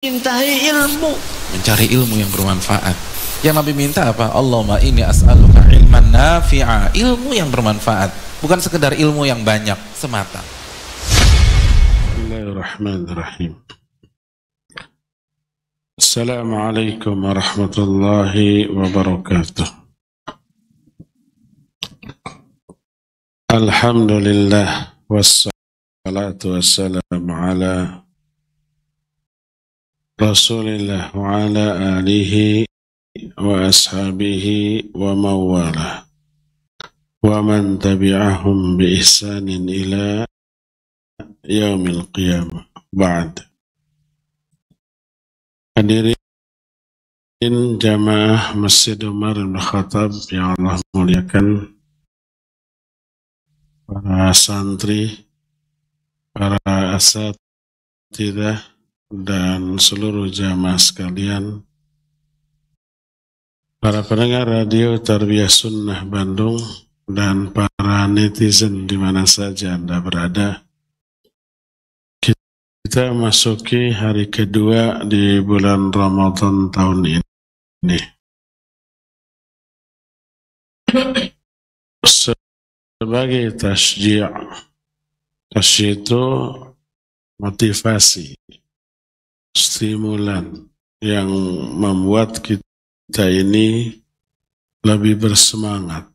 Mintai ilmu, mencari ilmu yang bermanfaat. Yang Nabi minta apa? Allahumma inni as'aluka ilman nafi'a, ilmu yang bermanfaat, bukan sekedar ilmu yang banyak semata. Bismillahirrahmanirrahim. Assalamualaikum warahmatullahi wabarakatuh. Alhamdulillah wassalatu wassalamu ala Rasulillah wa ala alihi wa ashabihi wa mawalah wa man tabi'ahum bi ihsanin ila yaumil qiyamah. Ba'd. Hadirin jamaah Masjid Umar bin Khattab yang Allah muliakan, para santri, para asatidzah dan seluruh jamaah sekalian, para pendengar radio Tarbiyah Sunnah Bandung, dan para netizen di mana saja Anda berada. Kita masuki hari kedua di bulan Ramadan tahun ini. Sebagai tasji' itu motivasi, stimulan yang membuat kita ini lebih bersemangat,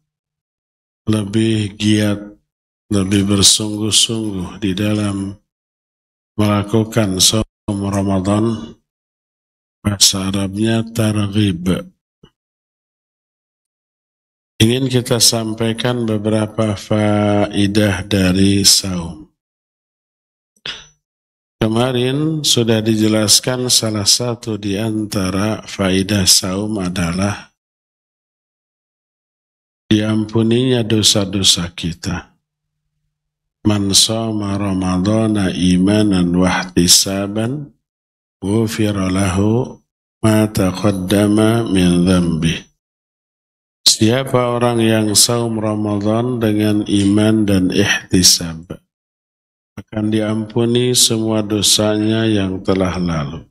lebih giat, lebih bersungguh-sungguh di dalam melakukan saum Ramadan. Bahasa Arabnya targhib. Ingin kita sampaikan beberapa faidah dari saum. Kemarin sudah dijelaskan salah satu di antara faidah saum adalah diampuninya dosa-dosa kita. Man shoma ramadhana imanan wa ihtisaban ghufira lahu ma taqaddama min dhanbi. Siapa orang yang saum Ramadan dengan iman dan ihtisab, akan diampuni semua dosanya yang telah lalu.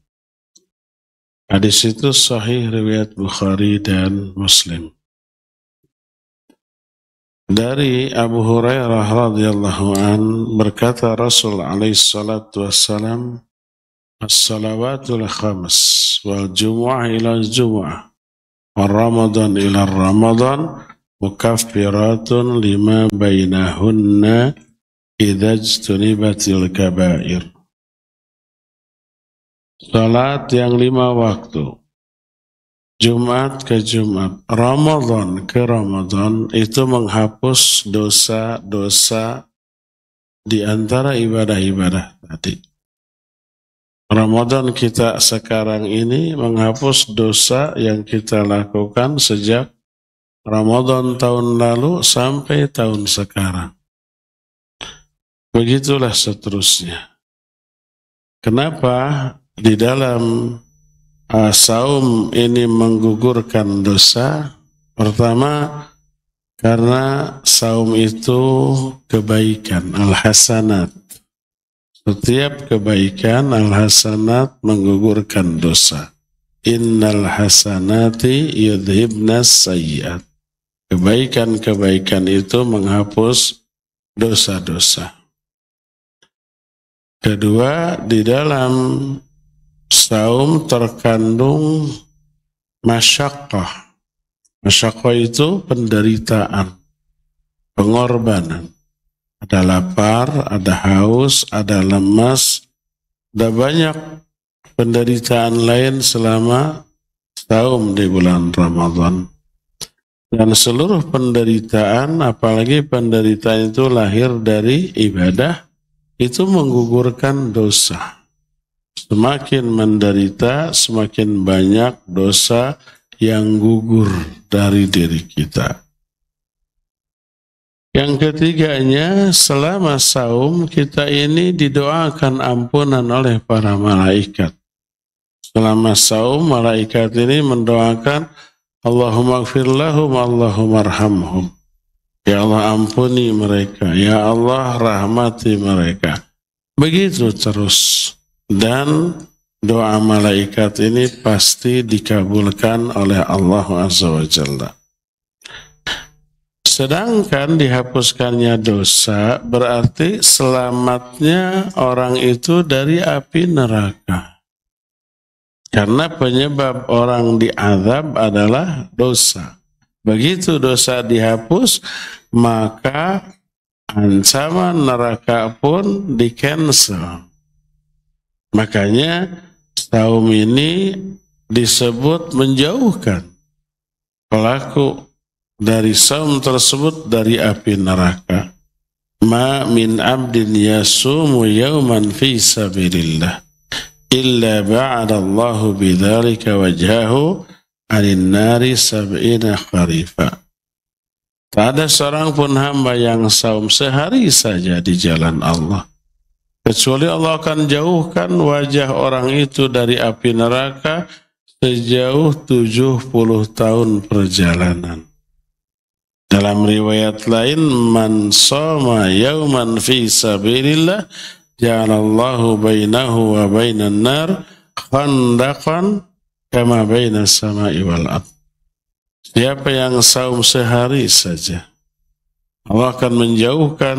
Hadis itu sahih riwayat Bukhari dan Muslim. Dari Abu Hurairah radhiyallahu an berkata Rasul alaihi salatu wassalam, as-salawatul khams wal jumu'ah ila jumu'ah wal ramadan ila ramadan mukaffiratun lima bainahunna idza ijtunibatil kabair. Salat yang 5 waktu, Jumat ke Jumat, Ramadan ke Ramadan, itu menghapus dosa-dosa di antara ibadah-ibadah tadi. Ramadan kita sekarang ini menghapus dosa yang kita lakukan sejak Ramadan tahun lalu sampai tahun sekarang. Begitulah seterusnya. Kenapa di dalam saum ini menggugurkan dosa? Pertama, karena saum itu kebaikan, al-hasanat. Setiap kebaikan, al-hasanat, menggugurkan dosa. Innal hasanati yudhibnas sayyi'at. Kebaikan-kebaikan itu menghapus dosa-dosa. Kedua, di dalam saum terkandung masyaqqah. Masyaqqah itu penderitaan, pengorbanan. Ada lapar, ada haus, ada lemas, ada banyak penderitaan lain selama saum di bulan Ramadan. Dan seluruh penderitaan, apalagi penderitaan itu lahir dari ibadah, itu menggugurkan dosa. Semakin menderita, semakin banyak dosa yang gugur dari diri kita. Yang ketiganya, selama saum kita ini didoakan ampunan oleh para malaikat. Selama saum, malaikat ini mendoakan, Allahumma gfir lahum, Allahumma arhamhum. Ya Allah ampuni mereka, Ya Allah rahmati mereka. Begitu terus. Dan doa malaikat ini pasti dikabulkan oleh Allah Azza wa Jalla. Sedangkan dihapuskannya dosa berarti selamatnya orang itu dari api neraka. Karena penyebab orang diazab adalah dosa. Begitu dosa dihapus, maka ancaman neraka pun di-cancel. Makanya saum ini disebut menjauhkan pelaku dari saum tersebut dari api neraka. Ma min abdin yasumu yawman fi sabilillah illa ba'adallahu bidzalika wajhahu anin nari sab'ina kharifa. Tak ada seorang pun hamba yang saum sehari saja di jalan Allah, kecuali Allah akan jauhkan wajah orang itu dari api neraka sejauh 70 tahun perjalanan. Dalam riwayat lain, man shoma yauman fi sabilillah ja'alallahu bainahu wa bainan nar khandaqan kama bainas sama'i wal ardh. Siapa yang saum sehari saja, Allah akan menjauhkan,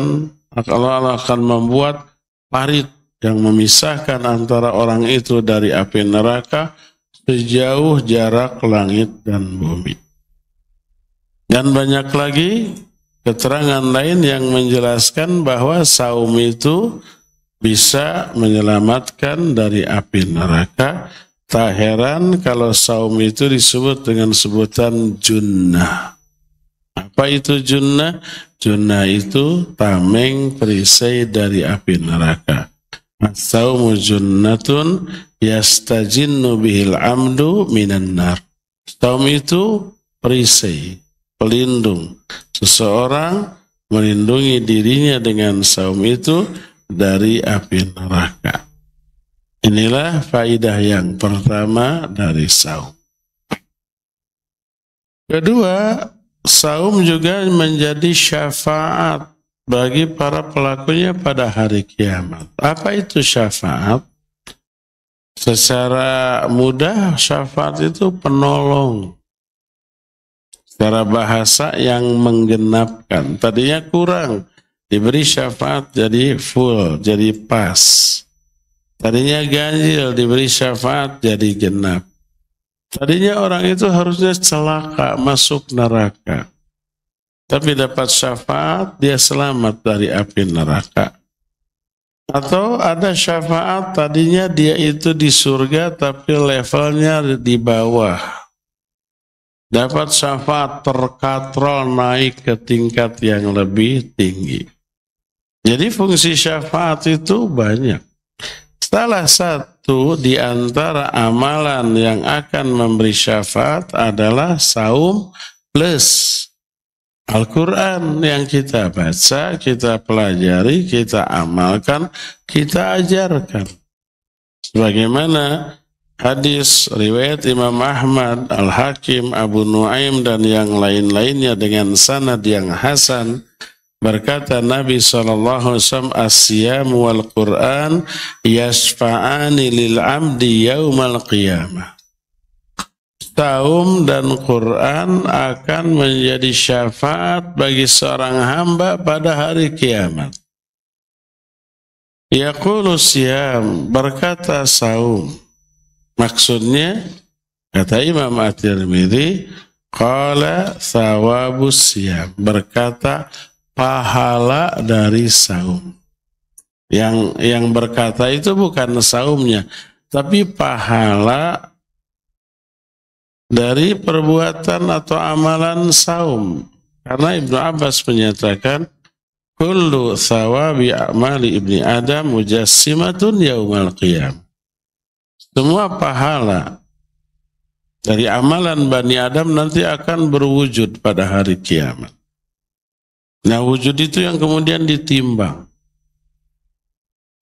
Allah akan membuat parit yang memisahkan antara orang itu dari api neraka sejauh jarak langit dan bumi. Dan banyak lagi keterangan lain yang menjelaskan bahwa saum itu bisa menyelamatkan dari api neraka. Tak heran kalau saum itu disebut dengan sebutan junnah. Apa itu junnah? Junnah itu tameng perisai dari api neraka. As-saumu junnatun yastajinnu bihil amdu minan nar. Saum itu perisai, pelindung. Seseorang melindungi dirinya dengan saum itu dari api neraka. Inilah faidah yang pertama dari saum. Kedua, saum juga menjadi syafaat bagi para pelakunya pada hari kiamat. Apa itu syafaat? Secara mudah, syafaat itu penolong. Secara bahasa yang menggenapkan. Tadinya kurang, diberi syafaat jadi full, jadi pas. Tadinya ganjil, diberi syafaat jadi genap. Tadinya orang itu harusnya celaka, masuk neraka. Tapi dapat syafaat, dia selamat dari api neraka. Atau ada syafaat, tadinya dia itu di surga, tapi levelnya di bawah. Dapat syafaat terkatrol naik ke tingkat yang lebih tinggi. Jadi fungsi syafaat itu banyak. Salah satu di antara amalan yang akan memberi syafaat adalah saum plus Al-Quran yang kita baca, kita pelajari, kita amalkan, kita ajarkan. Sebagaimana hadis riwayat Imam Ahmad, Al-Hakim, Abu Nuaim dan yang lain-lainnya dengan sanad yang hasan, berkata Nabi SAW, as-siyam wal Quran yashfa'ani lil amdi yaumal qiyamah. Saum dan Quran akan menjadi syafaat bagi seorang hamba pada hari kiamat. Yaqulu siyam, berkata saum. Maksudnya, kata Imam At-Tirmidzi, qala thawabus siyam, berkata pahala dari saum. Yang berkata itu bukan saumnya, tapi pahala dari perbuatan atau amalan saum. Karena Ibnu Abbas menyatakan, kullu thawabi a'mali ibni Adam mujassimatun yaumal qiyam. Semua pahala dari amalan Bani Adam nanti akan berwujud pada hari kiamat. Nah, wujud itu yang kemudian ditimbang.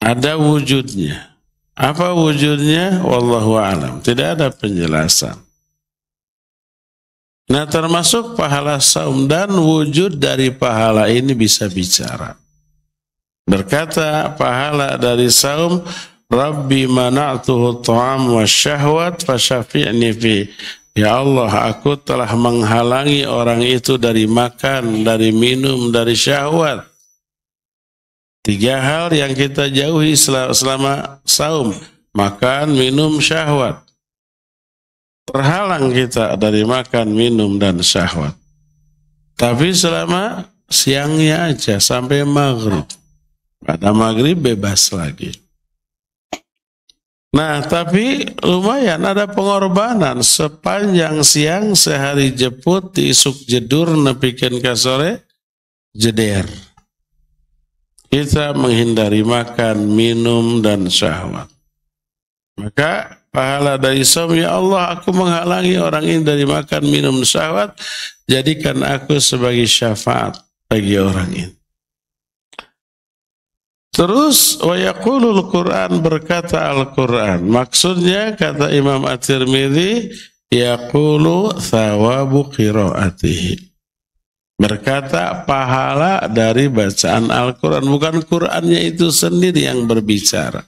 Ada wujudnya. Apa wujudnya? Wallahu a'lam. Tidak ada penjelasan. Nah, termasuk pahala saum dan wujud dari pahala ini bisa bicara. Berkata pahala dari saum Rabbi mana'tuhu ta'am wa syahwat fasyafi'ni fi. Ya Allah, aku telah menghalangi orang itu dari makan, dari minum, dari syahwat. 3 hal yang kita jauhi selama saum. Makan, minum, syahwat. Terhalang kita dari makan, minum, dan syahwat. Tapi selama siangnya aja sampai maghrib. Pada maghrib bebas lagi. Nah, tapi lumayan ada pengorbanan sepanjang siang sehari jeput diisuk jedur nepikeun ka sore jeder. Kita menghindari makan, minum, dan syahwat. Maka pahala dari saum, ya Allah, aku menghalangi orang ini dari makan, minum, syahwat. Jadikan aku sebagai syafaat bagi orang ini. Terus wa yaqulul Quran, berkata Al-Quran. Maksudnya kata Imam At-Tirmidzi, yaqulu thawabu qiraatihi. Berkata pahala dari bacaan Al-Quran. Bukan Qurannya itu sendiri yang berbicara.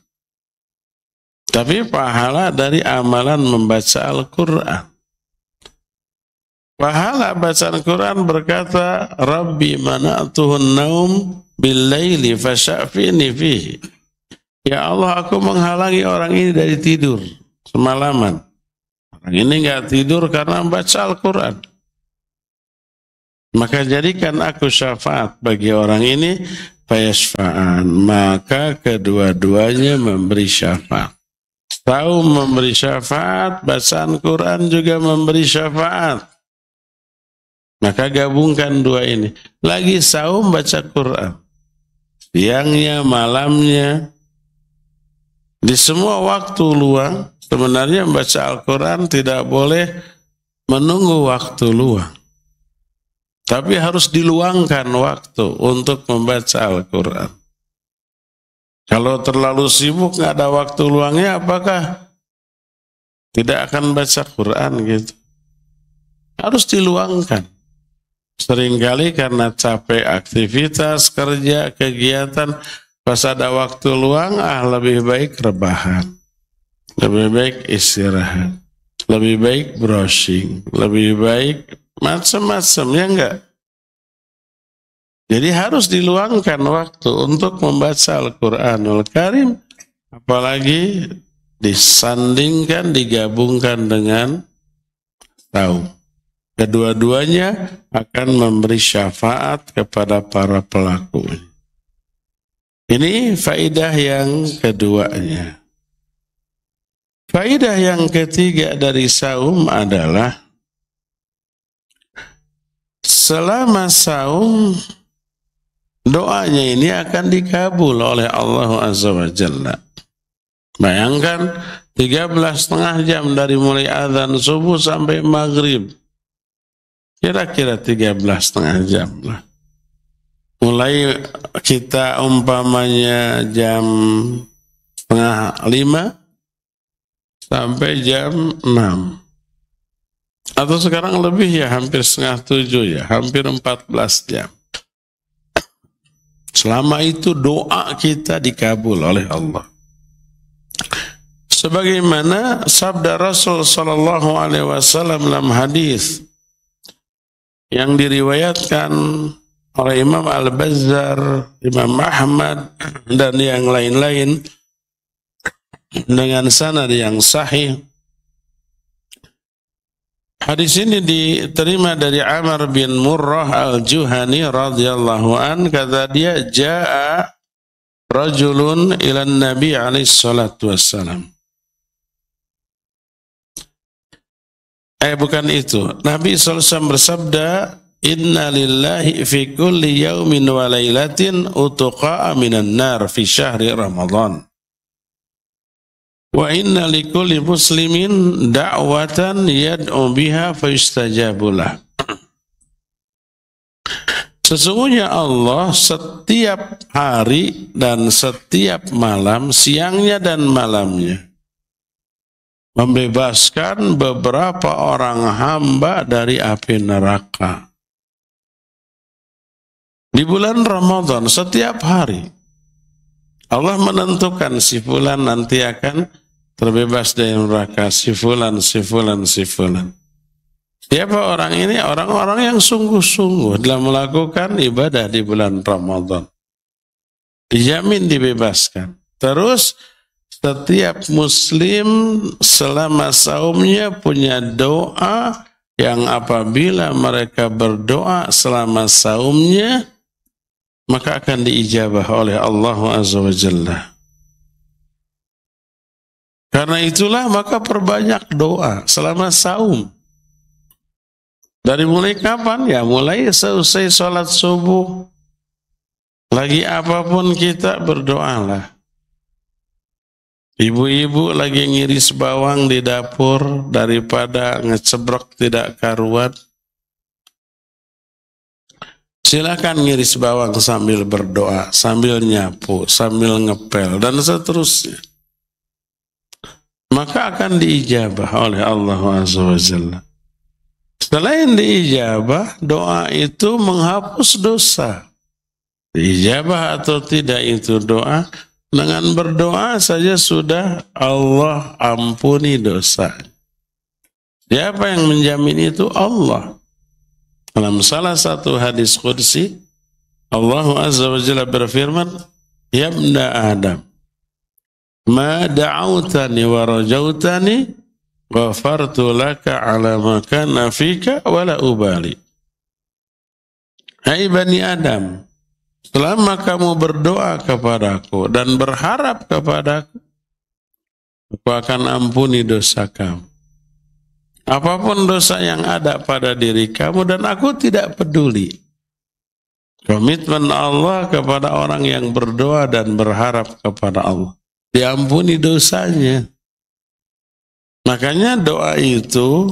Tapi pahala dari amalan membaca Al-Quran. Pahala bacaan Quran berkata, Rabbi mana'tuhun naum bil-laili fasya'fini fihi. Ya Allah, aku menghalangi orang ini dari tidur semalaman. Orang ini enggak tidur karena membaca Al-Quran. Maka jadikan aku syafaat bagi orang ini, fayashfa'an. Maka kedua-duanya memberi syafaat. Saum memberi syafaat, bacaan Quran juga memberi syafaat. Maka gabungkan 2 ini. Lagi saum baca Quran. Siangnya, malamnya. Di semua waktu luang, sebenarnya membaca Al-Quran tidak boleh menunggu waktu luang. Tapi harus diluangkan waktu untuk membaca Al-Quran. Kalau terlalu sibuk, nggak ada waktu luangnya, apakah tidak akan baca Quran gitu? Harus diluangkan. Seringkali karena capek aktivitas, kerja, kegiatan, pas ada waktu luang, lebih baik rebahan. Lebih baik istirahat. Lebih baik browsing. Lebih baik macam-macam, ya enggak? Jadi harus diluangkan waktu untuk membaca Al-Quranul Karim. Apalagi disandingkan, digabungkan dengan saum. Kedua-duanya akan memberi syafaat kepada para pelaku. Ini faidah yang keduanya. Faidah yang ketiga dari saum adalah selama saum doanya ini akan dikabul oleh Allah Azza wa Jalla. Bayangkan 13,5 jam dari mulai azan subuh sampai maghrib. Kira-kira 13,5 jam lah. Mulai kita umpamanya jam 4:30 sampai jam 6. Atau sekarang lebih ya, hampir 6:30 ya, hampir 14 jam. Selama itu doa kita dikabul oleh Allah. Sebagaimana sabda Rasul sallallahu alaihi wasallam dalam hadis yang diriwayatkan oleh Imam Al-Bazzar, Imam Ahmad, dan yang lain-lain dengan sanad yang sahih. Hadis ini diterima dari Amr bin Murrah al-Juhani radhiyallahu an, kata dia, jaa rajulun ilan Nabi alaihi salatu wassalam. Bukan itu. Nabi SAW bersabda, inna lillahi fi kulli yaumin wa laylatin utuqa'a minan nar fi syahri Ramadan. Wa inna likulli muslimin da'watan yad'u biha fayustajabulah. Sesungguhnya Allah setiap hari dan setiap malam, siangnya dan malamnya, membebaskan beberapa orang hamba dari api neraka. Di bulan Ramadan setiap hari Allah menentukan si fulan nanti akan terbebas dari neraka, si fulan, si fulan, si fulan. Siapa orang ini? Orang-orang yang sungguh-sungguh dalam melakukan ibadah di bulan Ramadan. Dijamin dibebaskan. Terus setiap muslim selama saumnya punya doa yang apabila mereka berdoa selama saumnya maka akan diijabah oleh Allah Azza wa Jalla. Karena itulah maka perbanyak doa selama saum. Dari mulai kapan? Ya mulai selesai sholat subuh. Lagi apapun kita berdoalah. Ibu-ibu lagi ngiris bawang di dapur daripada ngecebrok tidak karuan. Silakan ngiris bawang sambil berdoa, sambil nyapu, sambil ngepel, dan seterusnya. Maka akan diijabah oleh Allah Azza wa Jalla. Selain diijabah, doa itu menghapus dosa. Diijabah atau tidak itu doa, dengan berdoa saja sudah Allah ampuni dosa. Siapa yang menjamin itu? Allah. Dalam salah satu hadis qudsi, Allah Azza wa Jalla berfirman, Ya ibna Adam, ma da'autani wa rajautani ghafartu laka ala ma kana fika wala ubali. Hai Bani Adam, selama kamu berdoa kepadaku dan berharap kepadaku, aku akan ampuni dosa kamu. Apapun dosa yang ada pada diri kamu dan aku tidak peduli. Komitmen Allah kepada orang yang berdoa dan berharap kepada Allah. Diampuni dosanya. Makanya doa itu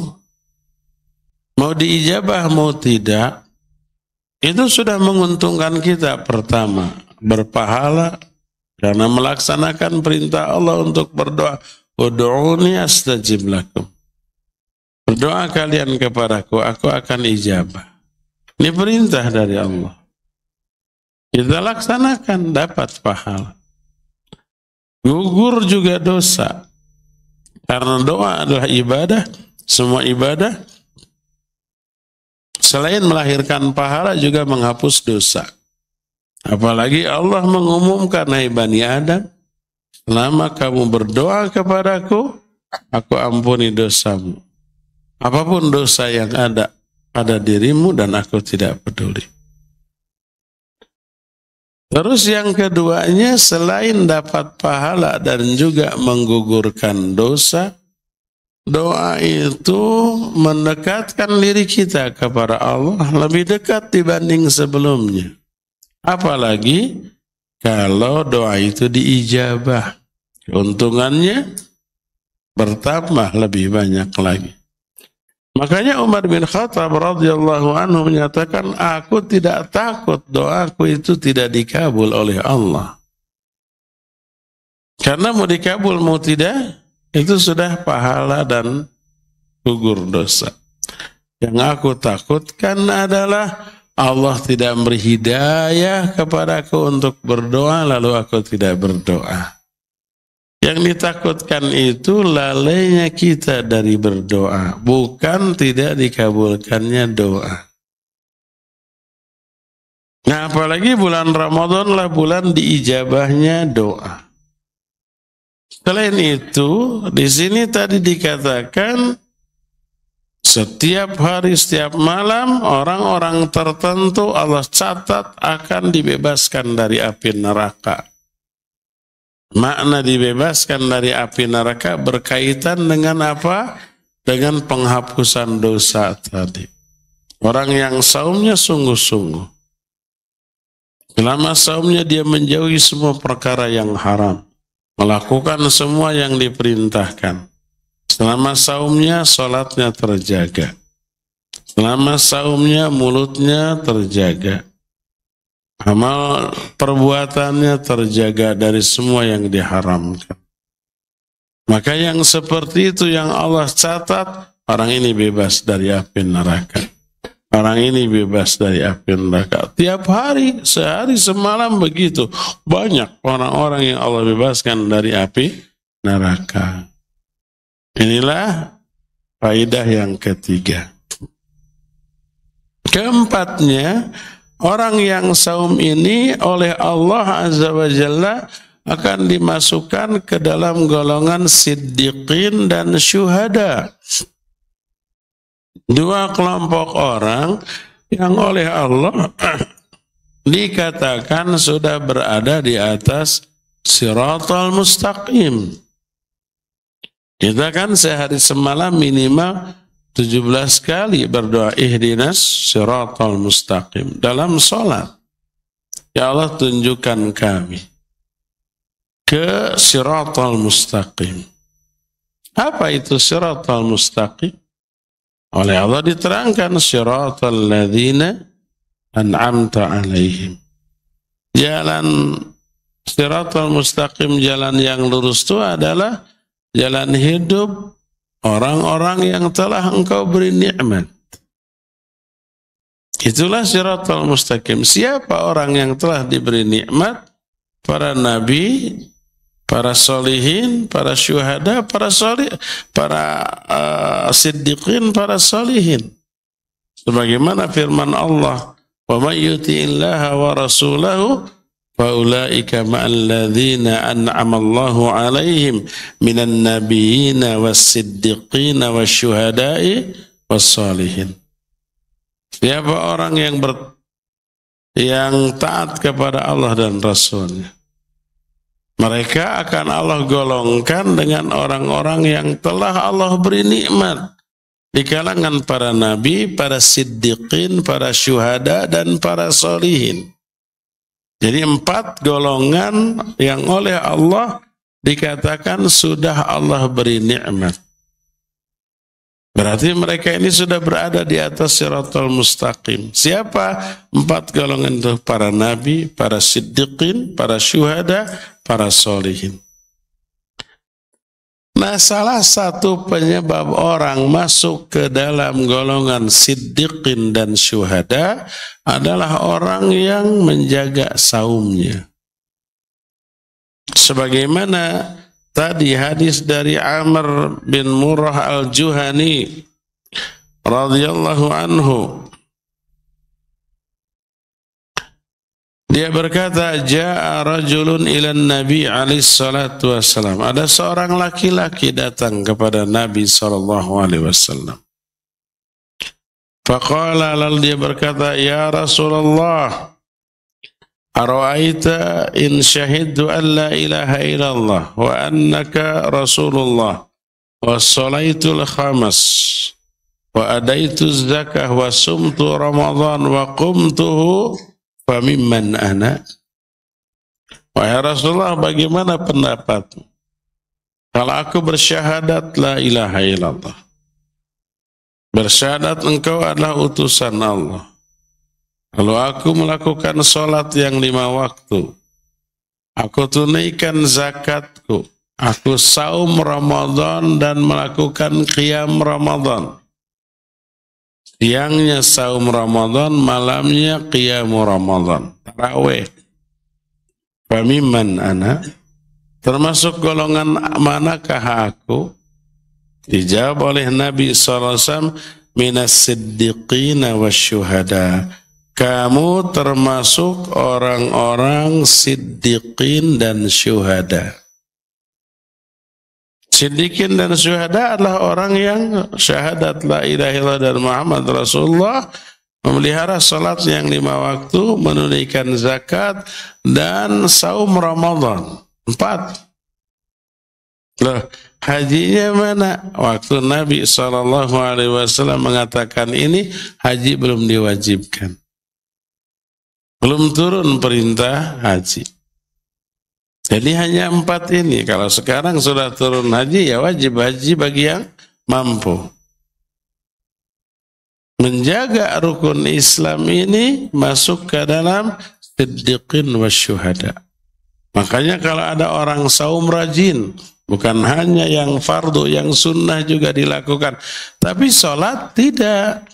mau diijabah mau tidak, itu sudah menguntungkan kita. Pertama, berpahala karena melaksanakan perintah Allah untuk berdoa. Ud'uni astajib lakum. Berdoa kalian kepadaku, aku akan ijabah. Ini perintah dari Allah. Kita laksanakan, dapat pahala. Gugur juga dosa. Karena doa adalah ibadah, semua ibadah selain melahirkan pahala juga menghapus dosa. Apalagi Allah mengumumkan, hai Bani Adam, selama kamu berdoa kepadaku, aku ampuni dosamu. Apapun dosa yang ada pada dirimu dan aku tidak peduli. Terus yang keduanya, selain dapat pahala dan juga menggugurkan dosa, doa itu mendekatkan diri kita kepada Allah lebih dekat dibanding sebelumnya. Apalagi kalau doa itu diijabah, keuntungannya bertambah lebih banyak lagi. Makanya Umar bin Khattab radhiyallahu anhu menyatakan, aku tidak takut doaku itu tidak dikabul oleh Allah. Karena mau dikabul mau tidak, itu sudah pahala dan gugur dosa. Yang aku takutkan adalah Allah tidak memberi hidayah kepadaku untuk berdoa, lalu aku tidak berdoa. Yang ditakutkan itu lalainya kita dari berdoa, bukan tidak dikabulkannya doa. Nah, apalagi bulan Ramadan lah bulan diijabahnya doa. Selain itu, di sini tadi dikatakan setiap hari, setiap malam orang-orang tertentu Allah catat akan dibebaskan dari api neraka. Makna dibebaskan dari api neraka berkaitan dengan apa? Dengan penghapusan dosa tadi. Orang yang saumnya sungguh-sungguh. Selama saumnya dia menjauhi semua perkara yang haram. Melakukan semua yang diperintahkan. Selama saumnya sholatnya terjaga. Selama saumnya mulutnya terjaga. Amal perbuatannya terjaga dari semua yang diharamkan. Maka yang seperti itu yang Allah catat, orang ini bebas dari api neraka. Orang ini bebas dari api neraka. Tiap hari, sehari semalam begitu. Banyak orang-orang yang Allah bebaskan dari api neraka. Inilah faedah yang ketiga. Keempatnya, orang yang saum ini oleh Allah Azza wa Jalla akan dimasukkan ke dalam golongan siddiqin dan syuhada. Dua kelompok orang yang oleh Allah dikatakan sudah berada di atas siratal mustaqim. Kita kan sehari semalam minimal 17 kali berdoa ihdinas siratal mustaqim dalam sholat. Ya Allah, tunjukkan kami ke siratal mustaqim. Apa itu siratal mustaqim? Oleh Allah diterangkan siratal ladzina an'amta alaihim. Jalan siratal mustaqim, jalan yang lurus itu adalah jalan hidup orang-orang yang telah engkau beri nikmat. Itulah siratal mustaqim. Siapa orang yang telah diberi nikmat? Para nabi, para solihin, para syuhada, para siddiqin, para solihin. Sebagaimana firman Allah, "Wa may yuti'illaha wa rasulahu fa ulaika ma'al ladzina an'ama Allahu 'alaihim minan nabiyyina was-siddiqina wasyuhada'i was-solihin." Siapa orang yang taat kepada Allah dan Rasulnya, mereka akan Allah golongkan dengan orang-orang yang telah Allah beri nikmat di kalangan para nabi, para siddiqin, para syuhada, dan para solihin. Jadi 4 golongan yang oleh Allah dikatakan sudah Allah beri nikmat. Berarti mereka ini sudah berada di atas siratal mustaqim. Siapa 4 golongan itu? Para nabi, para siddiqin, para syuhada, para solihin. Nah, salah satu penyebab orang masuk ke dalam golongan siddiqin dan syuhada adalah orang yang menjaga saumnya. Sebagaimana tadi hadis dari Amr bin Murrah al-Juhani radhiyallahu anhu. Dia berkata, "Ja'a rajulun ilan Nabi alaihi salatu wassalam." Ada seorang laki-laki datang kepada Nabi sallallahu alaihi wasallam. Faqala, lalu dia berkata, "Ya Rasulullah, ara'aita in syahidtu an la ilaha illallah wa annaka Rasulullah wa salaitul khamas wa adaitu zakah wa sumtu Ramadan wa qumtuhu famimman ana?" Wahai Rasulullah, bagaimana pendapatmu kalau aku bersyahadat la ilaha illallah, bersyahadat engkau adalah utusan Allah, lalu aku melakukan sholat yang 5 waktu, aku tunaikan zakatku, aku saum Ramadan dan melakukan qiyam Ramadan. Siangnya saum Ramadan, malamnya qiyam Ramadan, tarawih. Famimman ana? Termasuk golongan manakah aku? Dijawab oleh Nabi SAW, minas siddiqina wasyuhada. Kamu termasuk orang-orang siddiqin dan syuhada. Siddiqin dan syuhada adalah orang yang syahadat la ilaha illallah dan Muhammad Rasulullah, memelihara salat yang 5 waktu, menunaikan zakat, dan saum Ramadan 4. Loh, hajinya mana? Waktu Nabi SAW mengatakan ini, haji belum diwajibkan. Belum turun perintah haji. Jadi hanya 4 ini. Kalau sekarang sudah turun haji, ya wajib haji bagi yang mampu. Menjaga rukun Islam ini masuk ke dalam siddiqin wasyuhada. Makanya kalau ada orang saum rajin, bukan hanya yang fardu, yang sunnah juga dilakukan, tapi sholat tidak.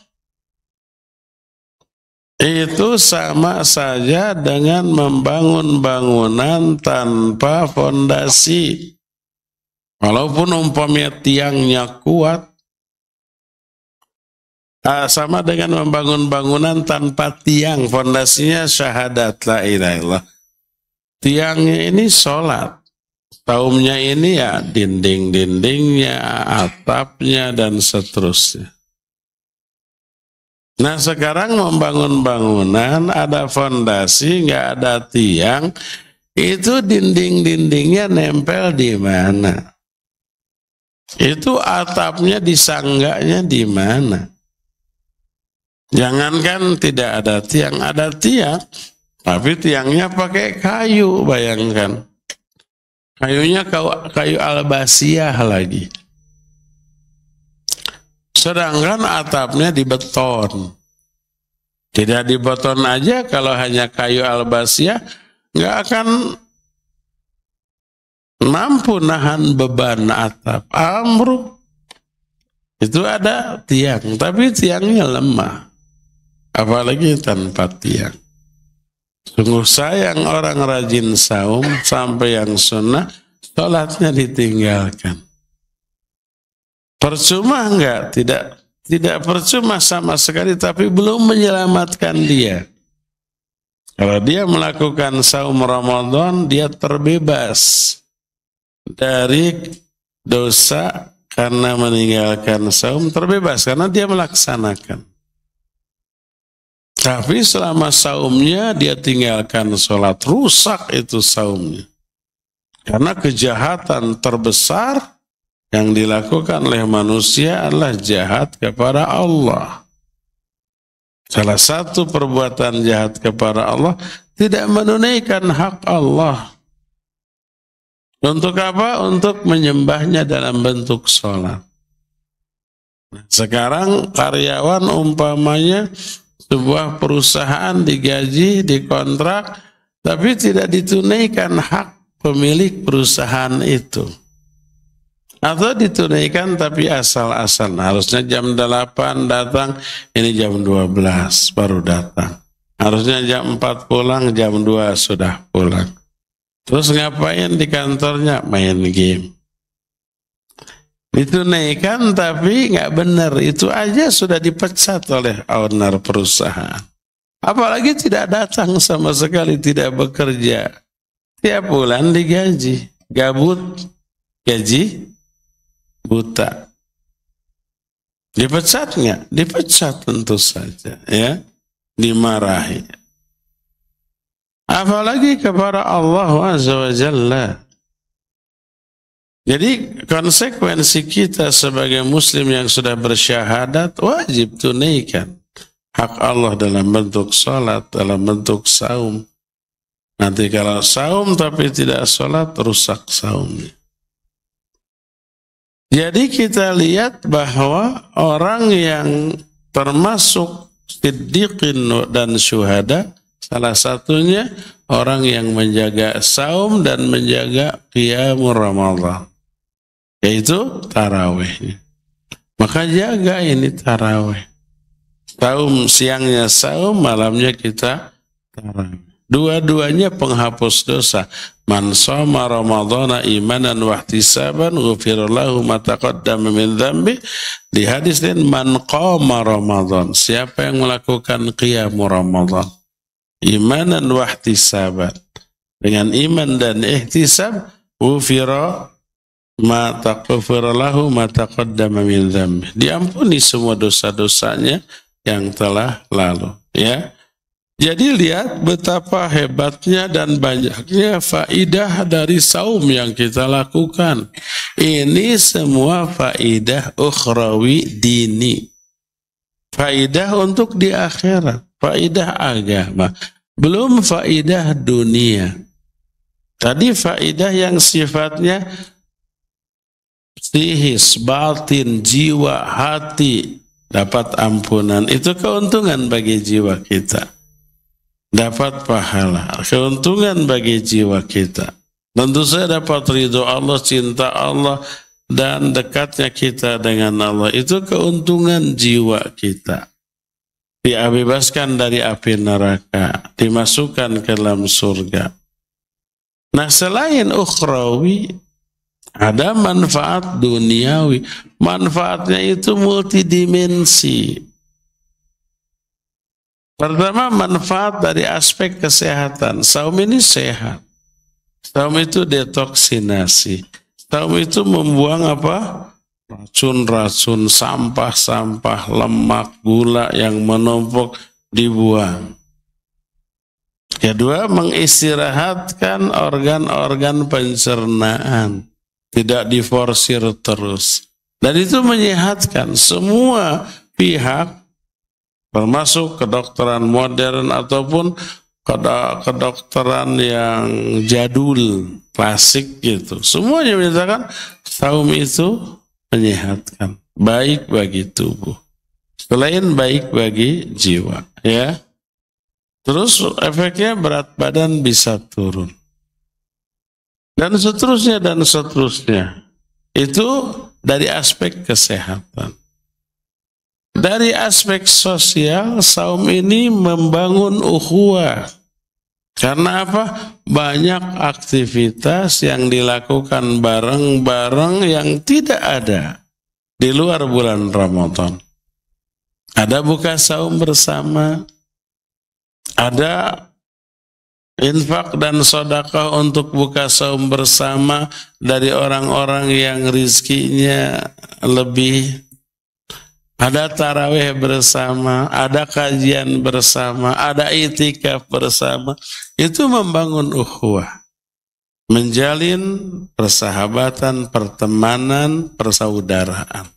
itu sama saja dengan membangun bangunan tanpa fondasi. Walaupun umpamanya tiangnya kuat, sama dengan membangun bangunan tanpa tiang, fondasinya syahadat la ilaha illallah. Tiangnya ini sholat, saumnya ini ya dinding-dindingnya, atapnya, dan seterusnya. Nah sekarang membangun bangunan, ada fondasi, nggak ada tiang, itu dinding-dindingnya nempel di mana? Itu atapnya disangganya di mana? Jangankan tidak ada tiang, tapi tiangnya pakai kayu, bayangkan. Kayunya kayu albasiah lagi. Sedangkan atapnya di beton. Tidak di beton aja, kalau hanya kayu albasiah, nggak akan mampu nahan beban atap. Ambruk. Itu ada tiang, tapi tiangnya lemah. Apalagi tanpa tiang. Sungguh sayang orang rajin saum sampai yang sunnah, sholatnya ditinggalkan. Percuma enggak? Tidak percuma sama sekali, tapi belum menyelamatkan dia. Kalau dia melakukan saum Ramadan, dia terbebas dari dosa karena meninggalkan saum, terbebas karena dia melaksanakan. Tapi selama saumnya dia tinggalkan sholat, rusak itu saumnya. Karena kejahatan terbesar yang dilakukan oleh manusia adalah jahat kepada Allah. Salah satu perbuatan jahat kepada Allah, tidak menunaikan hak Allah. Untuk apa? Untuk menyembahnya dalam bentuk sholat. Sekarang karyawan umpamanya sebuah perusahaan digaji, dikontrak, tapi tidak ditunaikan hak pemilik perusahaan itu. Atau ditunaikan tapi asal-asal. Harusnya jam 8 datang, ini jam 12 baru datang. Harusnya jam 4 pulang, jam 2 sudah pulang. Terus ngapain di kantornya? Main game. Ditunaikan tapi nggak benar. Itu aja sudah dipecat oleh owner perusahaan. Apalagi tidak datang sama sekali, tidak bekerja. Tiap bulan digaji. Gabut, gaji buta. Dipecat nggak? Dipecat tentu saja, ya. Dimarahi. Apalagi kepada Allah Azza wa Jalla. Jadi konsekuensi kita sebagai muslim yang sudah bersyahadat, wajib tunaikan hak Allah dalam bentuk salat, dalam bentuk saum. Nanti kalau saum tapi tidak salat, rusak saumnya. Jadi kita lihat bahwa orang yang termasuk siddiqin dan syuhada, salah satunya orang yang menjaga saum dan menjaga qiyamul Ramadan, yaitu tarawihnya. Maka jaga ini tarawih. Saum siangnya saum, malamnya kita tarawih. Dua-duanya penghapus dosa. Man shoma Ramadhana imanan wa ihtisaban ghufira lahu ma taqaddama min dzambi. Di hadis lain man qama Ramadan, siapa yang melakukan qiyamul Ramadan imanan wa ihtisaban, dengan iman dan ihtisab, ghufira lahu ma taqaddama min dzambi, diampuni semua dosa-dosanya yang telah lalu, ya. Jadi lihat betapa hebatnya dan banyaknya faidah dari saum yang kita lakukan. Ini semua faidah ukhrawi dini. Faidah untuk di akhirat, faidah agama. Belum faidah dunia. Tadi faidah yang sifatnya psikis, batin, jiwa, hati, dapat ampunan. Itu keuntungan bagi jiwa kita. Dapat pahala, keuntungan bagi jiwa kita. Tentu saja dapat ridho Allah, cinta Allah, dan dekatnya kita dengan Allah. Itu keuntungan jiwa kita. dibebaskan dari api neraka, dimasukkan ke dalam surga. Nah, selain ukhrawi, ada manfaat duniawi. Manfaatnya itu multidimensi. Pertama, manfaat dari aspek kesehatan. Saum ini sehat. Saum itu detoksinasi. Saum itu membuang apa? Racun-racun, sampah-sampah, lemak, gula yang menumpuk dibuang. Kedua, mengistirahatkan organ-organ pencernaan. Tidak diforsir terus. Dan itu menyehatkan semua pihak, termasuk kedokteran modern ataupun kedokteran yang jadul, klasik gitu. Semuanya menyatakan saum itu menyehatkan, baik bagi tubuh, selain baik bagi jiwa, ya. Terus efeknya berat badan bisa turun, dan seterusnya dan seterusnya. Itu dari aspek kesehatan. Dari aspek sosial, saum ini membangun ukhuwah. Karena apa? Banyak aktivitas yang dilakukan bareng-bareng yang tidak ada di luar bulan Ramadan. Ada buka saum bersama, ada infak dan sedekah untuk buka saum bersama dari orang-orang yang rizkinya lebih. Ada tarawih bersama, ada kajian bersama, ada itikaf bersama. Itu membangun ukhuwah, menjalin persahabatan, pertemanan, persaudaraan.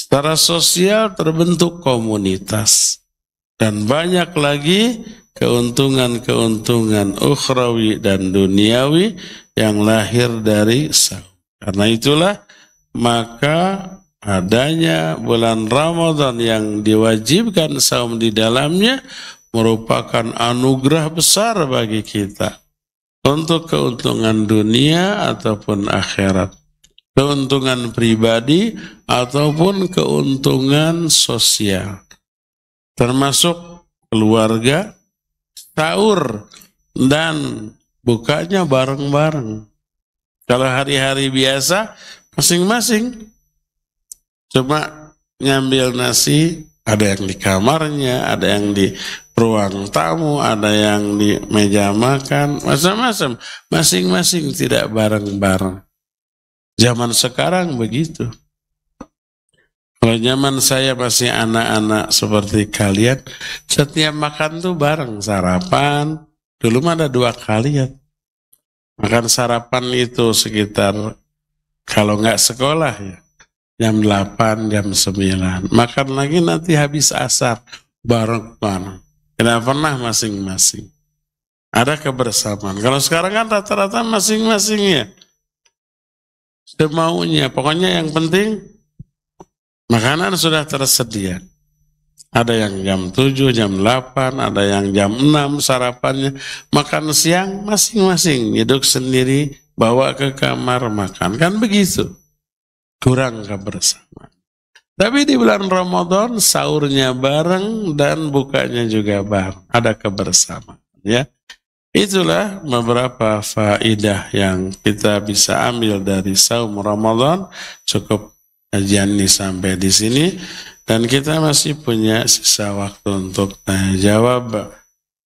Secara sosial terbentuk komunitas. Dan banyak lagi keuntungan-keuntungan ukhrawi dan duniawi yang lahir dari saum. Karena itulah maka adanya bulan Ramadan yang diwajibkan saum di dalamnya merupakan anugerah besar bagi kita untuk keuntungan dunia ataupun akhirat, keuntungan pribadi ataupun keuntungan sosial, termasuk keluarga, sahur dan bukanya bareng-bareng. Kalau hari-hari biasa masing-masing cuma ngambil nasi, ada yang di kamarnya, ada yang di ruang tamu, ada yang di meja makan, macam-macam. Masing-masing tidak bareng-bareng. Zaman sekarang begitu. Kalau zaman saya masih anak-anak seperti kalian, setiap makan tuh bareng, sarapan. Dulu ada 2 kali ya. Makan sarapan itu sekitar, kalau nggak sekolah ya, jam 8, jam 9. Makan lagi nanti habis asar, bareng-bareng. Tidak pernah masing-masing. Ada kebersamaan. Kalau sekarang kan rata-rata masing-masing ya. Semaunya. Pokoknya yang penting makanan sudah tersedia. Ada yang jam 7, jam 8, ada yang jam 6 sarapannya. Makan siang masing-masing. Duduk sendiri, bawa ke kamar makan. Kan begitu. Kurang kebersamaan. Tapi di bulan Ramadan sahurnya bareng dan bukanya juga bareng. Ada kebersamaan, ya. Itulah beberapa faidah yang kita bisa ambil dari saum Ramadan. Cukup kajian ini sampai di sini dan kita masih punya sisa waktu untuk tanya jawab.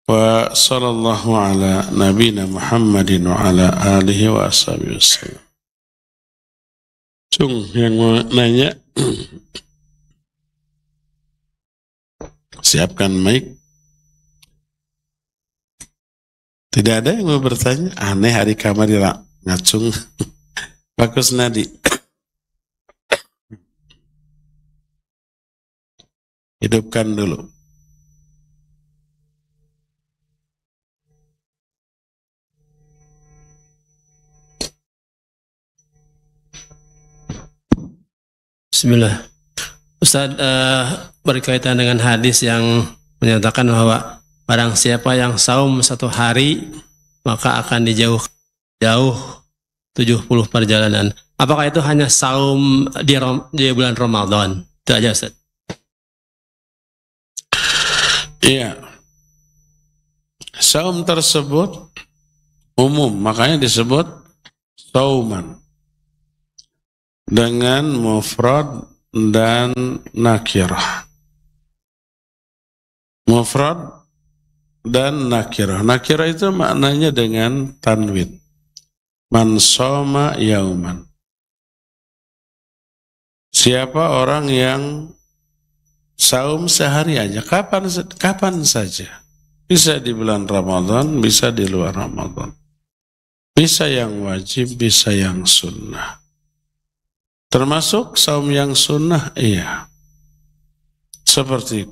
Wa sallallahu ala nabiyina Muhammadin wa ala alihi wa ashabihi wasallam. Cung yang mau nanya, siapkan mic. Tidak ada yang mau bertanya? Aneh hari kamar ya, ngacung. Bagus Nadi. Hidupkan dulu. Bismillah. Ustaz, berkaitan dengan hadis yang menyatakan bahwa barang siapa yang saum 1 hari maka akan jauh 70 perjalanan. Apakah itu hanya saum di bulan Ramadan? Itu aja Ustaz. Iya. Saum tersebut umum, makanya disebut sauman. Dengan mufrad dan nakirah. Mufrad dan nakirah. Nakirah itu maknanya dengan tanwin. Man soma yauman. Siapa orang yang saum sehari aja, kapan saja. Bisa di bulan Ramadan, bisa di luar Ramadan. Bisa yang wajib, bisa yang sunnah. Termasuk saum yang sunnah, iya. Seperti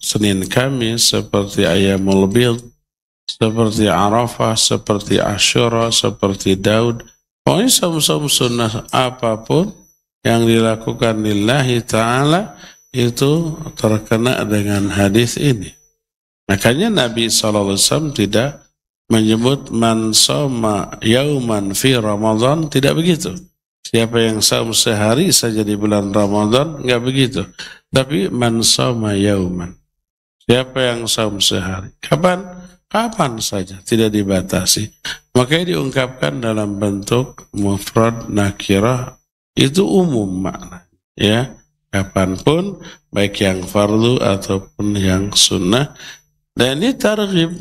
Senin Kamis, seperti Ayyamul Bid, seperti Arafah, seperti Asyura, seperti Daud. Pokoknya saum-saum sunnah apapun yang dilakukan lillahi ta'ala itu terkena dengan hadis ini. Makanya Nabi SAW tidak menyebut man soma yauman fi Ramadan, tidak begitu. Siapa yang saum sehari saja di bulan Ramadan, enggak begitu. Tapi man soma yauman. Siapa yang saum sehari. Kapan saja, tidak dibatasi. Makanya diungkapkan dalam bentuk mufrad nakirah, itu umum makna. Ya, kapanpun, baik yang fardu ataupun yang sunnah. Dan ini targhib,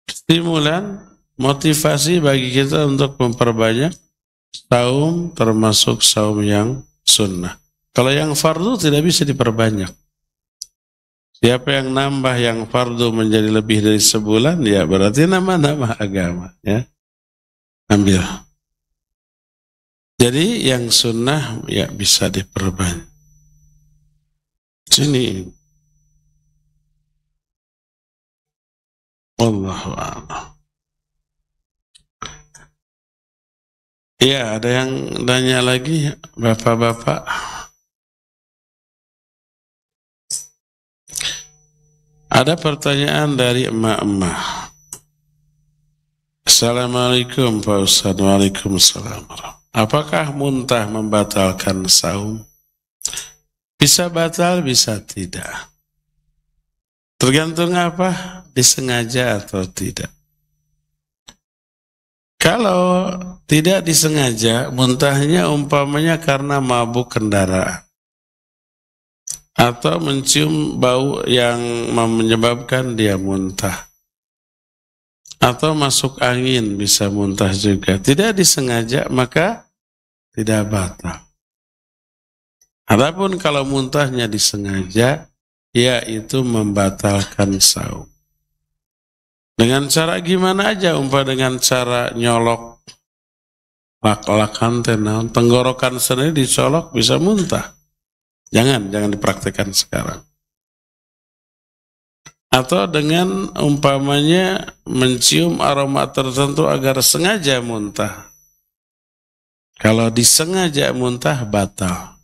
stimulan, motivasi bagi kita untuk memperbanyak saum, termasuk saum yang sunnah. Kalau yang fardu tidak bisa diperbanyak. Siapa yang nambah yang fardu menjadi lebih dari sebulan, ya berarti nama-nama agama. Ya, ambil. Jadi yang sunnah ya bisa diperbanyak. Sini. Wallahu a'lam. Ya, ada yang tanya lagi, bapak-bapak. Ada pertanyaan dari emak-emak. Assalamualaikum Pak Ustaz. Waalaikumsalam. Apakah muntah membatalkan saum? Bisa batal, bisa tidak. Tergantung apa? Disengaja atau tidak. Kalau tidak disengaja, muntahnya umpamanya karena mabuk kendaraan. Atau mencium bau yang menyebabkan dia muntah. Atau masuk angin bisa muntah juga. Tidak disengaja, maka tidak batal. Adapun kalau muntahnya disengaja, yaitu membatalkan saum. Dengan cara gimana aja, dengan cara nyolok, lak-lakan, tenggorokan sendiri dicolok bisa muntah. Jangan dipraktikkan sekarang. Atau dengan umpamanya mencium aroma tertentu agar sengaja muntah. Kalau disengaja muntah, batal.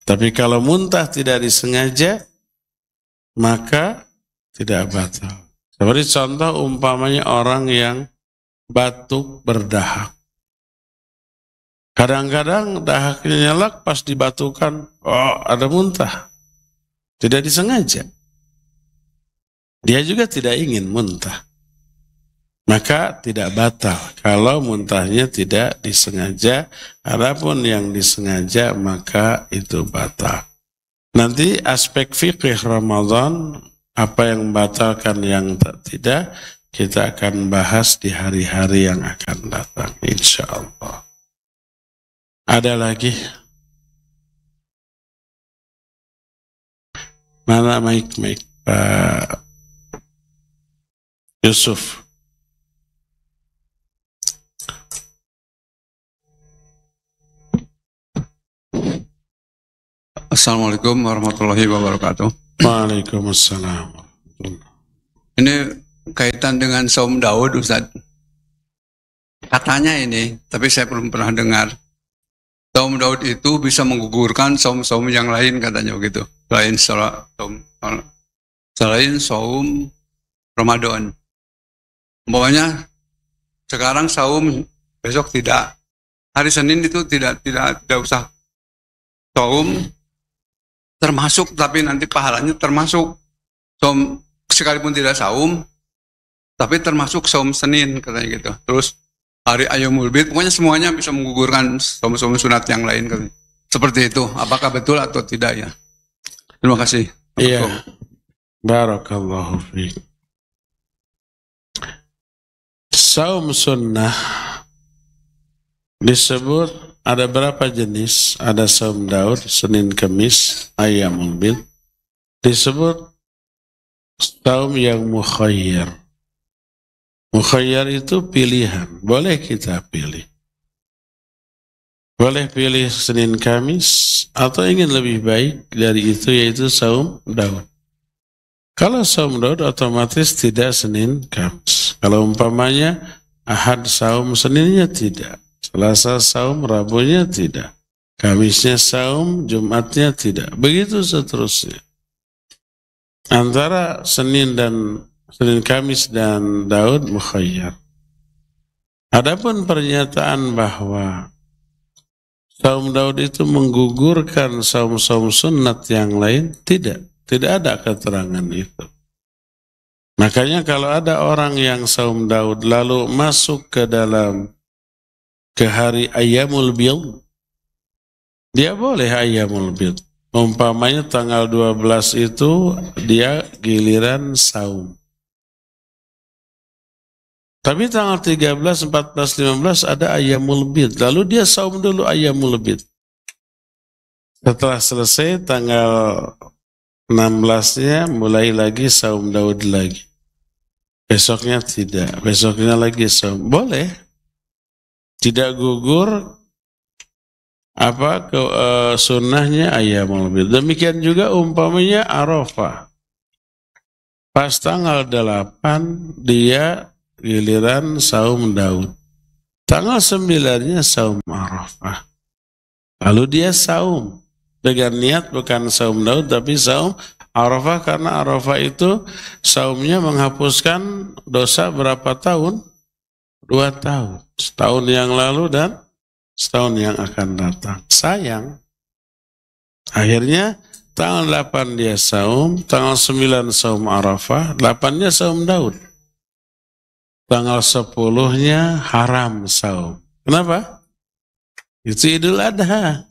Tapi kalau muntah tidak disengaja, maka tidak batal. Seperti contoh umpamanya orang yang batuk berdahak. Kadang-kadang dahaknya nyelak, pas dibatukan, oh ada muntah. Tidak disengaja. Dia juga tidak ingin muntah. Maka tidak batal. Kalau muntahnya tidak disengaja, adapun yang disengaja maka itu batal. Nanti aspek fikih Ramadan, apa yang membatalkan yang tidak, kita akan bahas di hari-hari yang akan datang, insya Allah. Ada lagi? Mana mic Pak Yusuf? Assalamualaikum warahmatullahi wabarakatuh. Waalaikumsalam. Ini kaitan dengan saum Daud, Ustaz. Katanya ini, tapi saya belum pernah dengar. Saum Daud itu bisa menggugurkan saum-saum yang lain, katanya begitu. Selain saum Ramadan. Umpamanya sekarang saum, besok tidak. Hari Senin itu tidak usah saum, termasuk, tapi nanti pahalanya termasuk. saum sekalipun tidak saum, tapi termasuk saum Senin katanya gitu. Terus hari Ayyamul Bid, pokoknya semuanya bisa menggugurkan saum-saum sunat yang lain katanya. Seperti itu, apakah betul atau tidak ya? Terima kasih. Iya. Barakallahu fiik. Saum sunnah disebut ada berapa jenis? Ada saum Daud, Senin Kamis, Ayyamul Bid. Disebut saum yang mukhayyar. Mukhayyar itu pilihan, boleh kita pilih. Boleh pilih Senin Kamis atau ingin lebih baik dari itu yaitu saum Daud. Kalau saum Daud otomatis tidak Senin Kamis. Kalau umpamanya Ahad saum, Seninnya tidak. Selasa saum, Rabunya tidak. Kamisnya saum, Jumatnya tidak. Begitu seterusnya. Antara Senin Kamis dan Daud mukhayyar. Adapun pernyataan bahwa saum Daud itu menggugurkan saum-saum sunat yang lain, tidak ada keterangan itu. Makanya kalau ada orang yang saum Daud lalu masuk ke hari Ayyamul Bid, dia boleh Ayyamul Bid. Umpamanya tanggal 12 itu dia giliran saum. Tapi tanggal 13, 14, 15 ada Ayyamul Bid. Lalu dia saum dulu Ayyamul Bid. Setelah selesai tanggal 16-nya mulai lagi saum Daud lagi. Besoknya tidak, besoknya lagi saum. Boleh. Tidak gugur sunnahnya Ayyamul Bid. Demikian juga umpamanya Arafah. Pas tanggal 8 dia giliran saum Daud. Tanggal 9-nya saum Arafah. Lalu dia saum. Dengan niat bukan saum Daud tapi saum Arafah, karena Arafah itu saumnya menghapuskan dosa berapa tahun? 2 tahun. Setahun yang lalu dan setahun yang akan datang. Sayang. Akhirnya tanggal 8 dia saum, tanggal 9 saum Arafah, 8-nya saum Daud. Tanggal 10-nya haram saum. Kenapa? Itu Idul Adha.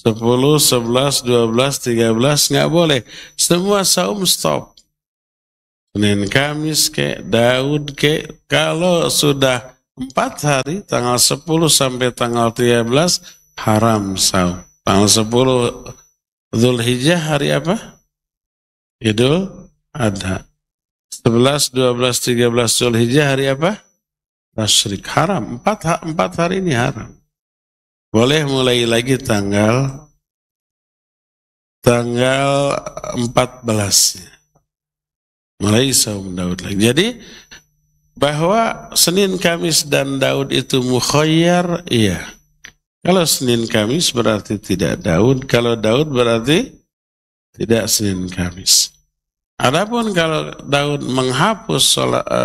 10, 11, 12, 13 nggak boleh. Semua saum stop. Senin Kamis Daud kalau sudah 4 hari, tanggal 10 sampai tanggal 13 haram saum. Tanggal 10 Dzulhijjah hari apa? Idul Adha. 11, 12, 13 Dzulhijjah hari apa? Tasyrik. Haram. 4 hari ini haram. Boleh mulai lagi tanggal 14. Mulai saum Daud lagi. Jadi bahwa Senin, Kamis dan Daud itu mukhayyar, iya. Kalau Senin Kamis berarti tidak Daud, kalau Daud berarti tidak Senin Kamis. Adapun kalau Daud menghapus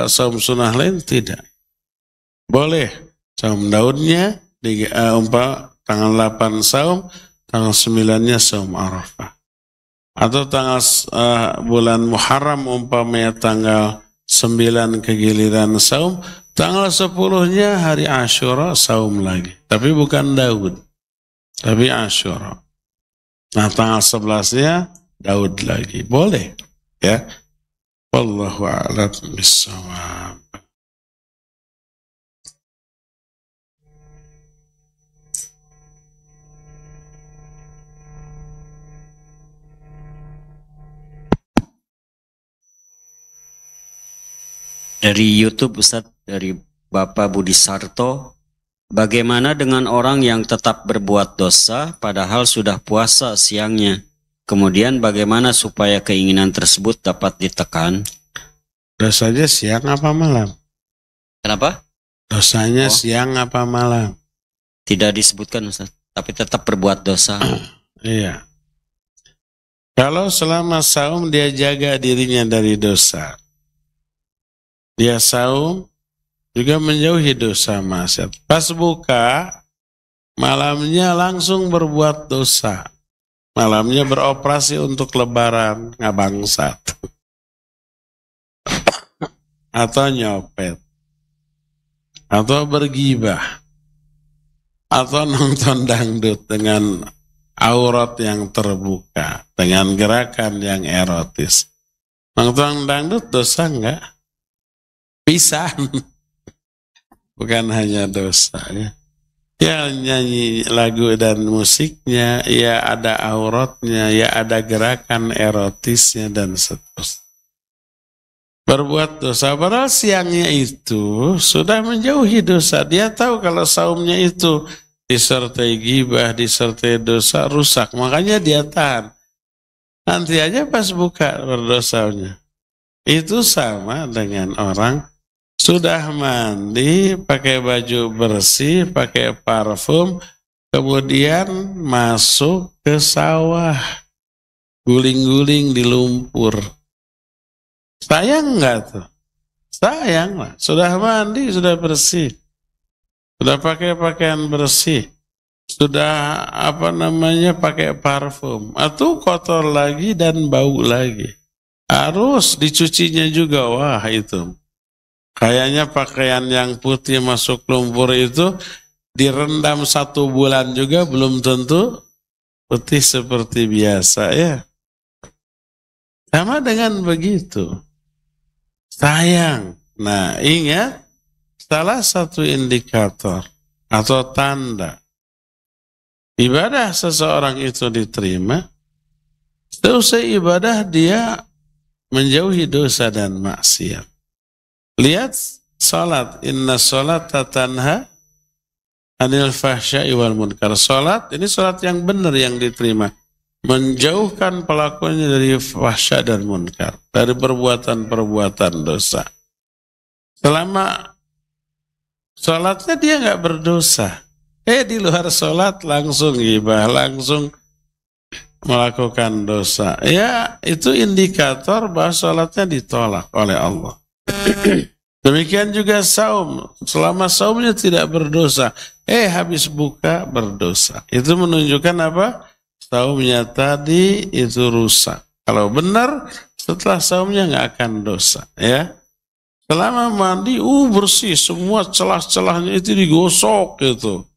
saum sunnah lain, tidak. Boleh saum Daudnya tanggal 8 saum, tanggal 9-nya saum Arafah. Atau tanggal bulan Muharram umpamanya tanggal 9 kegiliran saum, tanggal 10-nya hari Asyura saum lagi. Tapi bukan Daud, tapi Asyura. Nah tanggal 11-nya Daud lagi. Boleh, ya. Wallahu a'lam bishawab. Dari YouTube Ustadz, dari Bapak Budi Sarto, bagaimana dengan orang yang tetap berbuat dosa padahal sudah puasa siangnya? Kemudian bagaimana supaya keinginan tersebut dapat ditekan? Dosanya siang apa malam? Kenapa? Dosanya siang apa malam? Tidak disebutkan Ustadz, tapi tetap berbuat dosa. Iya. Kalau selama saum dia jaga dirinya dari dosa, dia saum juga menjauhi dosa maksiat. Pas buka, malamnya langsung berbuat dosa. Malamnya beroperasi untuk lebaran, nggak bangsat. atau nyopet, atau bergibah, atau nonton dangdut dengan aurat yang terbuka, dengan gerakan yang erotis. Nonton dangdut dosa enggak? Pisan. Bukan hanya dosa ya. Ya nyanyi lagu dan musiknya, ya ada auratnya, ya ada gerakan erotisnya dan seterusnya. Berbuat dosa, padahal siangnya itu sudah menjauhi dosa. Dia tahu kalau saumnya itu disertai gibah, disertai dosa, rusak. Makanya dia tahan. Nanti aja pas buka berdosanya. Itu sama dengan orang sudah mandi, pakai baju bersih, pakai parfum, kemudian masuk ke sawah, guling-guling di lumpur. Sayang nggak tuh? Sayang lah. Sudah mandi, sudah bersih, sudah pakai pakaian bersih, sudah pakai parfum, atau kotor lagi dan bau lagi. Harus dicucinya juga. Wah itu. Kayaknya pakaian yang putih masuk lumpur itu direndam 1 bulan juga belum tentu putih seperti biasa ya. Sama dengan begitu. Sayang. Nah ingat, salah satu indikator atau tanda ibadah seseorang itu diterima, seusai ibadah dia menjauhi dosa dan maksiat. Lihat salat, inna salata tanha anil fahsya'i wal munkar. Salat, ini salat yang benar yang diterima. Menjauhkan pelakunya dari fahsya dan munkar, dari perbuatan-perbuatan dosa. Selama salatnya dia nggak berdosa. Di luar salat langsung ghibah, langsung melakukan dosa. Ya, itu indikator bahwa salatnya ditolak oleh Allah. Demikian juga saum. Selama saumnya tidak berdosa, habis buka berdosa. Itu menunjukkan apa? Saumnya tadi itu rusak. Kalau benar, setelah saumnya nggak akan dosa. Ya, selama mandi, bersih, semua celah-celahnya itu digosok gitu.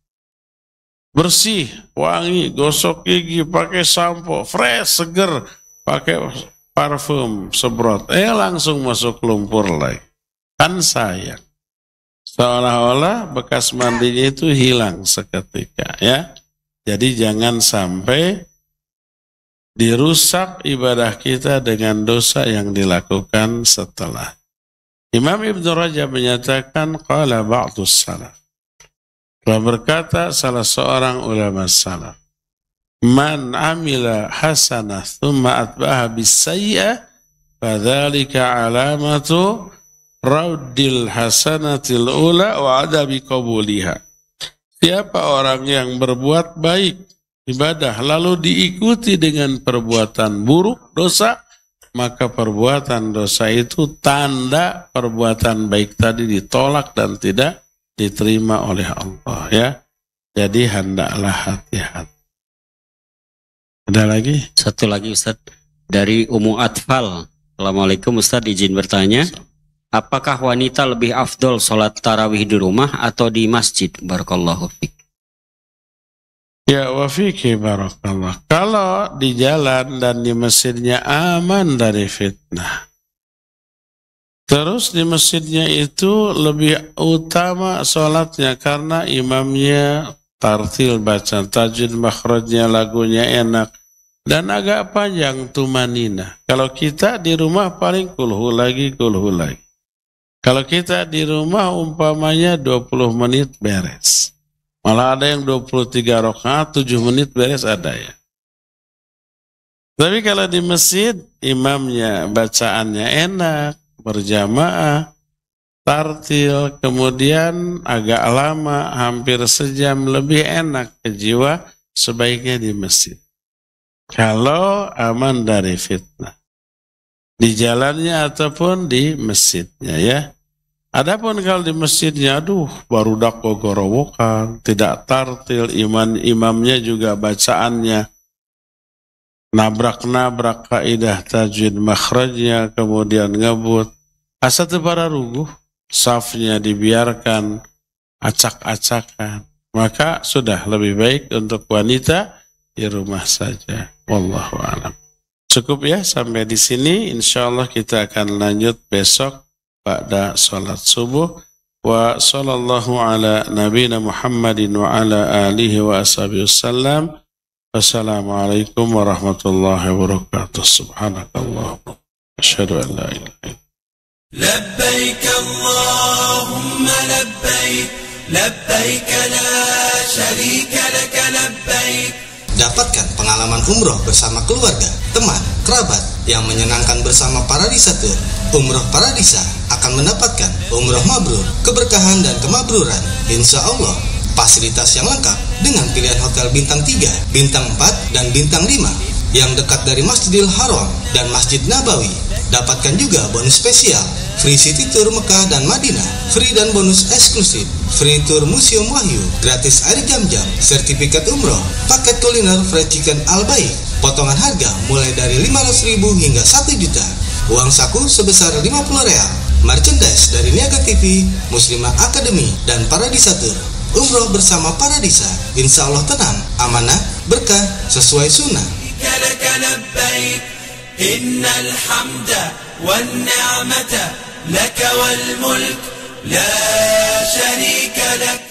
Bersih, wangi, gosok gigi, pakai sampo, fresh, seger, pakai parfum, semprot, langsung masuk lumpur lagi. Kan sayang. Seolah-olah bekas mandinya itu hilang seketika ya. Jadi jangan sampai dirusak ibadah kita dengan dosa yang dilakukan setelah. Imam Ibn Rajab menyatakan qala ba'dus salaf. Telah berkata salah seorang ulama salaf, man amila hasanah thumma atba'aha bis-sayyi'ah fadzalika alamatu raddil hasanatil ula wa adabi qabuliha. Siapa orang yang berbuat baik ibadah lalu diikuti dengan perbuatan buruk dosa, maka perbuatan dosa itu tanda perbuatan baik tadi ditolak dan tidak diterima oleh Allah ya. Jadi hendaklah hati-hati. Ada lagi? Satu lagi Ustaz, dari Ummu Atfal. Assalamualaikum Ustaz, izin bertanya, apakah wanita lebih afdol sholat tarawih di rumah atau di masjid? Barakallahu fiik. Ya wa fiki barakallah. Kalau di jalan dan di masjidnya aman dari fitnah, terus di masjidnya itu lebih utama sholatnya karena imamnya tartil baca, tajwid makhrajnya, lagunya enak dan agak panjang tumanina. Kalau kita di rumah paling kulhu lagi. Kalau kita di rumah umpamanya 20 menit beres. Malah ada yang 23 rakaat 7 menit beres ada ya. Tapi kalau di masjid imamnya bacaannya enak, berjamaah, tartil, kemudian agak lama, hampir sejam, lebih enak ke jiwa, sebaiknya di masjid. Kalau aman dari fitnah. Di jalannya ataupun di masjidnya ya. Adapun kalau di masjidnya, baru dakwa gorowokan, tidak tartil, imamnya juga bacaannya nabrak-nabrak kaidah tajwid makhrajnya, kemudian ngebut. Asa teu para ruguh, safnya dibiarkan acak-acakan, maka sudah lebih baik untuk wanita di rumah saja. Wallahu a'lam. Cukup ya sampai di sini. Insyaallah kita akan lanjut besok pada salat subuh. Wa sallallahu ala nabiyina Muhammadin wa ala alihi wa ashabihi wasallam. Wassalamualaikum warahmatullahi wabarakatuh. Subhanakallahumma asyhadu an la ilaha illa لبيك اللهم لبيك لبيك لا شريك لك لبيك. Dapatkan pengalaman umroh bersama keluarga, teman, kerabat yang menyenangkan bersama Paradisa Tour. Umroh Paradisa akan mendapatkan umroh mabrur, keberkahan dan kemakburan. Insya Allah, fasilitas yang lengkap dengan pilihan hotel bintang 3, bintang 4, dan bintang 5 yang dekat dari Masjidil Haram dan Masjid Nabawi. Dapatkan juga bonus spesial, free city tour Mekah dan Madinah, free dan bonus eksklusif, free tour Museum Wahyu, gratis air jam-jam, sertifikat umroh, paket kuliner fried chicken Al-Baik, potongan harga mulai dari 500.000 hingga 1 juta, uang saku sebesar 50 real, merchandise dari Niaga TV, Muslimah Academy, dan Paradisa Tour. Umroh bersama Paradisa, insya Allah tenang, amanah, berkah, sesuai sunnah. إن الحمد والنعمة لك والملك لا شريك لك.